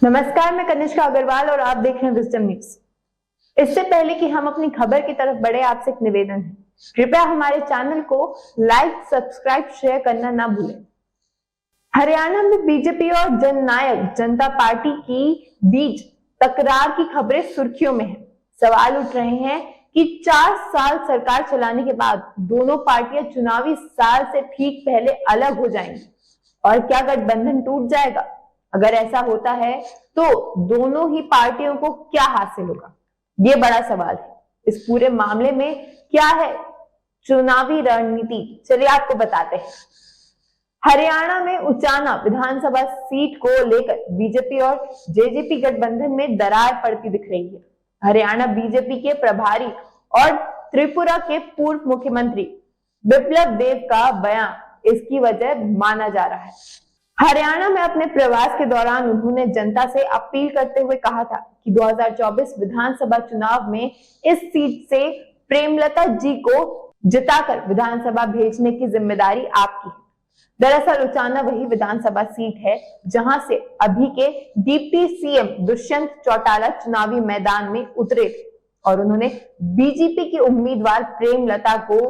नमस्कार, मैं कनिष्का अग्रवाल और आप देख रहे हैं विजडम न्यूज। इससे पहले कि हम अपनी खबर की तरफ बढ़े, आपसे एक निवेदन है, कृपया हमारे चैनल को लाइक, सब्सक्राइब, शेयर करना ना भूलें। हरियाणा में बीजेपी और जननायक जनता पार्टी की बीच तकरार की खबरें सुर्खियों में है। सवाल उठ रहे हैं कि 4 साल सरकार चलाने के बाद दोनों पार्टियां चुनावी साल से ठीक पहले अलग हो जाएंगी और क्या गठबंधन टूट जाएगा? अगर ऐसा होता है तो दोनों ही पार्टियों को क्या हासिल होगा? ये बड़ा सवाल है। इस पूरे मामले में क्या है चुनावी रणनीति, चलिए आपको बताते हैं। हरियाणा में उचाना विधानसभा सीट को लेकर बीजेपी और जेजेपी गठबंधन में दरार पड़ती दिख रही है। हरियाणा बीजेपी के प्रभारी और त्रिपुरा के पूर्व मुख्यमंत्री बिप्लब देब का बयान इसकी वजह माना जा रहा है। हरियाणा में अपने प्रवास के दौरान उन्होंने जनता से अपील करते हुए कहा था कि 2024 विधानसभा चुनाव में इस सीट से प्रेमलता जी को जिताकर विधानसभा भेजने की जिम्मेदारी आपकी है। दरअसल उचाना वही विधानसभा सीट है जहां से अभी के डिप्टी सीएम दुष्यंत चौटाला चुनावी मैदान में उतरे थे और उन्होंने बीजेपी की उम्मीदवार प्रेमलता को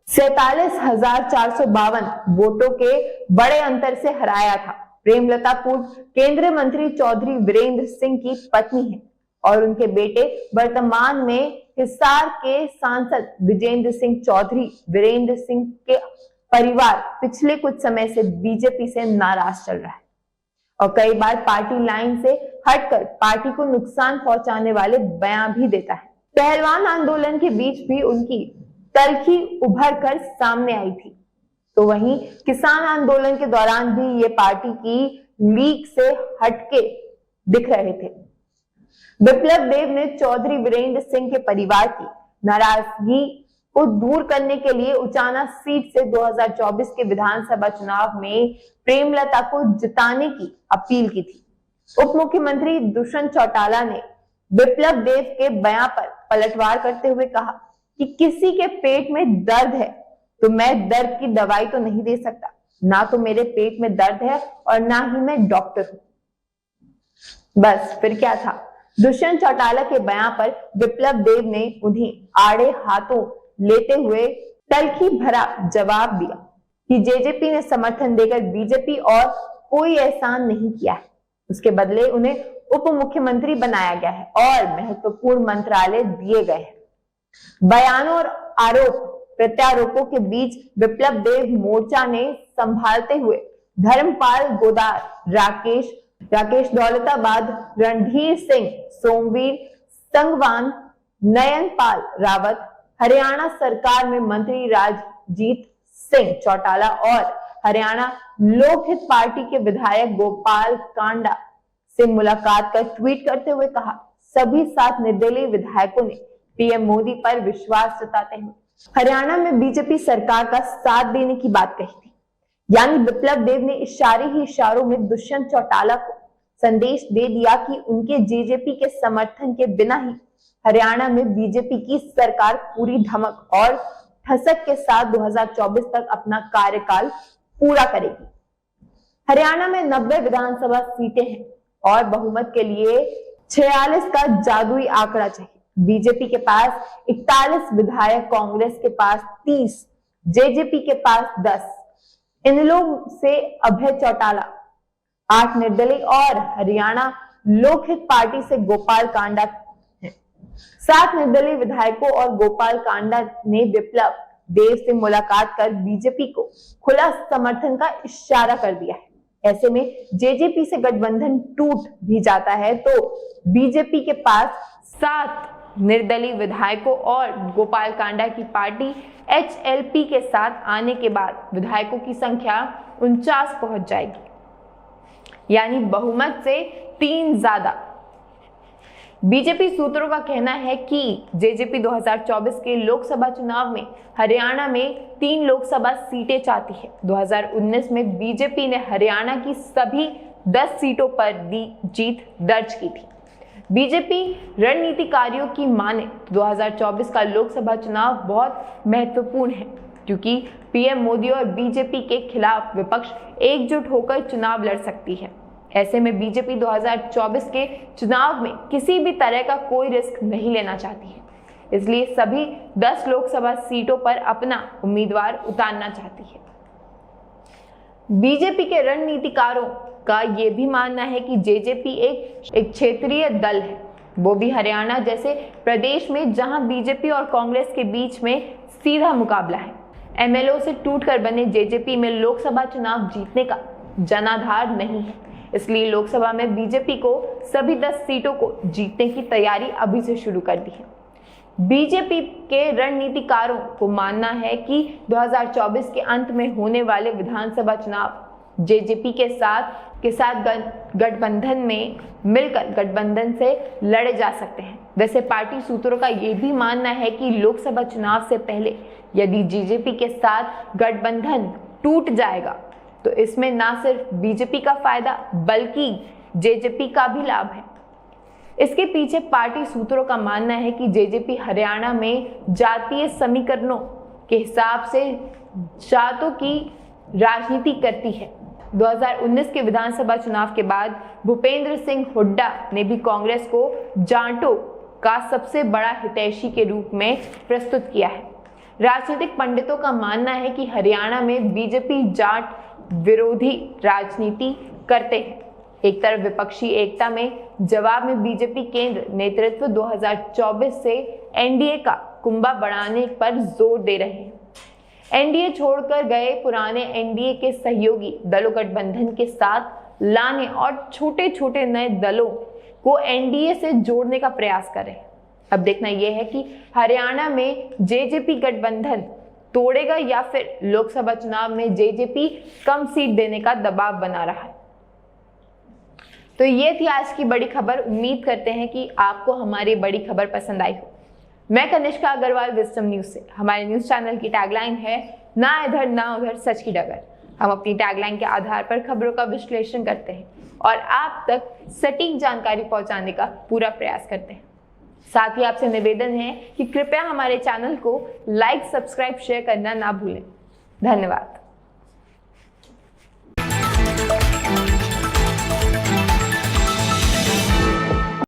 47,452 वोटों के बड़े अंतर से हराया था। प्रेमलता पूर्व केंद्रीय मंत्री चौधरी वीरेंद्र सिंह की पत्नी है और उनके बेटे वर्तमान में हिसार के सांसद विजेंद्र सिंह चौधरी। वीरेंद्र सिंह के परिवार पिछले कुछ समय से बीजेपी से नाराज चल रहा है और कई बार पार्टी लाइन से हटकर पार्टी को नुकसान पहुंचाने वाले बयान भी देता है। पहलवान आंदोलन के बीच भी उनकी तल्खी उभर कर सामने आई थी, तो वहीं किसान आंदोलन के दौरान भी ये पार्टी की लीग से हटके दिख रहे थे। बिप्लब देब ने चौधरी वीरेंद्र सिंह के परिवार की नाराजगी को दूर करने के लिए उचाना सीट से 2024 के विधानसभा चुनाव में प्रेमलता को जिताने की अपील की थी। उप मुख्यमंत्री दुष्यंत चौटाला ने बिप्लब देब के बयान पर पलटवार करते हुए कहा कि किसी के पेट में दर्द है तो मैं दर्द की दवाई तो नहीं दे सकता, ना तो मेरे पेट में दर्द है और ना ही मैं डॉक्टर हूं। बस फिर क्या था? दुष्यंत चौटाला के बयान पर बिप्लब देब ने उन्हें आड़े हाथों लेते हुए तल्खी भरा जवाब दिया कि जेजेपी ने समर्थन देकर बीजेपी और कोई एहसान नहीं किया है, उसके बदले उन्हें उप मुख्यमंत्री बनाया गया है और महत्वपूर्ण मंत्रालय दिए गए हैं। बयानों और आरोप प्रत्यारोपों के बीच बिप्लब देब मोर्चा ने संभालते हुए धर्मपाल गोदार, राकेश दौलताबाद, रणधीर सिंह, सोमवीर संगवान, नयनपाल रावत, हरियाणा सरकार में मंत्री राजजीत सिंह चौटाला और हरियाणा लोकहित पार्टी के विधायक गोपाल कांडा से मुलाकात कर ट्वीट करते हुए कहा, सभी 7 निर्दलीय विधायकों ने पीएम मोदी पर विश्वास जताते हुए हरियाणा में बीजेपी सरकार का साथ देने की बात कही थी। यानी बिप्लब देब ने इशारे ही इशारों में दुष्यंत चौटाला को संदेश दे दिया कि उनके जेजेपी के समर्थन के बिना ही हरियाणा में बीजेपी की सरकार पूरी धमक और ठसक के साथ 2024 तक अपना कार्यकाल पूरा करेगी। हरियाणा में 90 विधानसभा सीटें हैं और बहुमत के लिए 46 का जादुई आंकड़ा चाहिए। बीजेपी के पास 41 विधायक, कांग्रेस के पास 30, जेजेपी के पास 10। इन लोग से अभय चौटाला 8 निर्दलीय और हरियाणा लोकहित पार्टी से गोपाल कांडा है। 7 निर्दलीय विधायकों और गोपाल कांडा ने बिप्लब देब से मुलाकात कर बीजेपी को खुला समर्थन का इशारा कर दिया है। ऐसे में जेजेपी से गठबंधन टूट भी जाता है तो बीजेपी के पास 7 निर्दलीय विधायकों और गोपाल कांडा की पार्टी एचएलपी के साथ आने के बाद विधायकों की संख्या 49 पहुंच जाएगी, यानी बहुमत से 3 ज्यादा। बीजेपी सूत्रों का कहना है कि जेजेपी 2024 के लोकसभा चुनाव में हरियाणा में 3 लोकसभा सीटें चाहती है। 2019 में बीजेपी ने हरियाणा की सभी 10 सीटों पर जीत दर्ज की थी। बीजेपी रणनीतिकारियों की माने 2024 का लोकसभा चुनाव बहुत महत्वपूर्ण है क्योंकि पीएम मोदी और बीजेपी के खिलाफ विपक्ष एकजुट होकर चुनाव लड़ सकती है। ऐसे में बीजेपी 2024 के चुनाव में किसी भी तरह का कोई रिस्क नहीं लेना चाहती है, इसलिए सभी 10 लोकसभा सीटों पर अपना उम्मीदवार उतारना चाहती है। बीजेपी के रणनीतिकारों का यह भी मानना है कि जेजेपी एक क्षेत्रीय दल है, वो भी हरियाणा जैसे प्रदेश में जहां बीजेपी और कांग्रेस के बीच में सीधा मुकाबला है। एमएलओ से टूटकर बने जेजेपी में लोकसभा चुनाव जीतने का जनाधार नहीं है, इसलिए लोकसभा में बीजेपी को सभी 10 सीटों को जीतने की तैयारी अभी से शुरू कर दी है। बीजेपी के रणनीतिकारों को मानना है कि 2024 के अंत में होने वाले विधानसभा चुनाव जेजेपी के साथ गठबंधन में मिलकर गठबंधन से लड़े जा सकते हैं। वैसे पार्टी सूत्रों का यह भी मानना है कि लोकसभा चुनाव से पहले यदि जेजेपी के साथ गठबंधन टूट जाएगा तो इसमें ना सिर्फ बीजेपी का फायदा बल्कि जेजेपी का भी लाभ है। इसके पीछे पार्टी सूत्रों का मानना है कि जेजेपी हरियाणा में जातीय समीकरणों के हिसाब से जातों की राजनीति करती है। 2019 के विधानसभा चुनाव के बाद भूपेंद्र सिंह हुड्डा ने भी कांग्रेस को जाटों का सबसे बड़ा हितैषी के रूप में प्रस्तुत किया है। राजनीतिक पंडितों का मानना है कि हरियाणा में बीजेपी जाट विरोधी राजनीति करते हैं। एक तरफ विपक्षी एकता में जवाब में बीजेपी केंद्र नेतृत्व 2024 से एनडीए का कुंभा बढ़ाने पर जोर दे रहे हैं। एनडीए छोड़कर गए पुराने एनडीए के सहयोगी दलों गठबंधन के साथ लाने और छोटे छोटे नए दलों को एनडीए से जोड़ने का प्रयास कर रहे हैं। अब देखना यह है कि हरियाणा में जेजेपी गठबंधन तोड़ेगा या फिर लोकसभा चुनाव में जेजेपी कम सीट देने का दबाव बना रहा है। तो ये थी आज की बड़ी खबर। उम्मीद करते हैं कि आपको हमारी बड़ी खबर पसंद आई हो। मैं कनिष्का अग्रवाल, विजडम न्यूज से। हमारे न्यूज चैनल की टैगलाइन है ना इधर ना उधर, सच की डगर। हम अपनी टैगलाइन के आधार पर खबरों का विश्लेषण करते हैं और आप तक सटीक जानकारी पहुंचाने का पूरा प्रयास करते हैं। साथ ही आपसे निवेदन है कि कृपया हमारे चैनल को लाइक, सब्सक्राइब, शेयर करना ना भूलें। धन्यवाद।